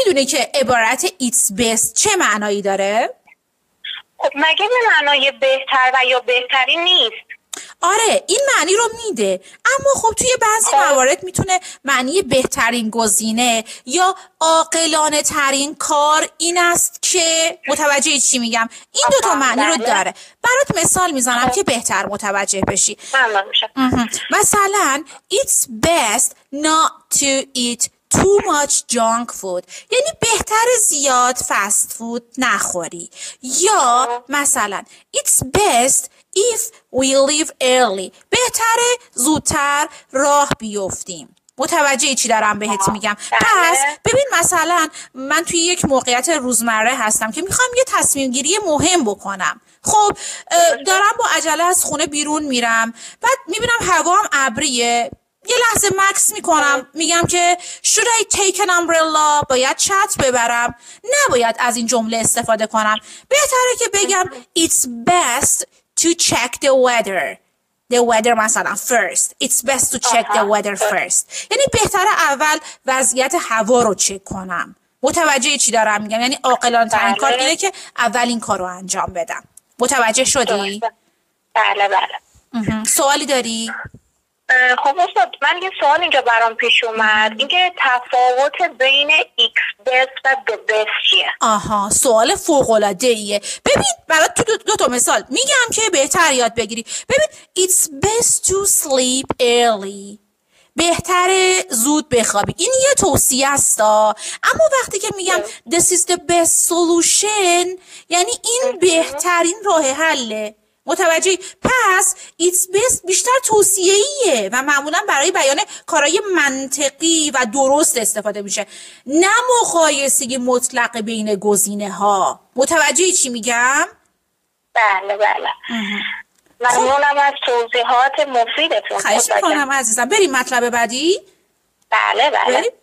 میدونی که عبارت it's best چه معنایی داره؟ خب مگه به معنای بهتر و یا بهترین نیست؟ آره این معنی رو میده، اما خب توی بعضی موارد میتونه معنی بهترین گزینه یا عاقلانه ترین کار این است که، متوجه چی میگم؟ این دوتا معنی رو داره. برات مثال میزنم که بهتر متوجه بشی. مثلا it's best not to eat too much junk food، یعنی بهتر زیاد فست فود نخوری. یا مثلا it's best if we leave early، بهتره زودتر راه بیفتیم. متوجه چی دارم بهت میگم؟ پس ببین مثلا من توی یک موقعیت روزمره هستم که میخوام یه تصمیم گیری مهم بکنم. خب دارم با عجله از خونه بیرون میرم، بعد میبینم هوا هم ابریه، یه لحظه مکس میکنم، میگم که should I take an umbrella، باید چتر ببرم؟ نباید از این جمله استفاده کنم. بهتره که بگم it's best to check the weather مثلا first. It's best to check the weather first. یعنی بهتره اول وضعیت هوا رو چک کنم. متوجه چی دارم میگم؟ یعنی عاقلانه ترین کار اینه که اول این کار رو انجام بدم. متوجه شدی؟ بله بله. سوالی داری؟ خب استاد من یه سوال اینجا برام پیش اومد، اینکه تفاوت بین X best و the best چیه؟ آها سوال فوق‌العاده‌ایه. ببین برات تو دو تا مثال میگم که بهتر یاد بگیری. ببین it's best to sleep early، بهتره زود بخوابی، این یه توصیه است. اما وقتی که میگم this is the best solution یعنی این بهترین راه حله. متوجهی؟ پس it's best بیشتر توصیه‌ایه و معمولا برای بیان کارهای منطقی و درست استفاده میشه، نه مقایسه مطلق بین گزینه ها. متوجهی چی میگم؟ بله بله. ممنونم از توضیحات مفیدتون. خواهش میکنم عزیزم. بریم مطلب بعدی؟ بله بله.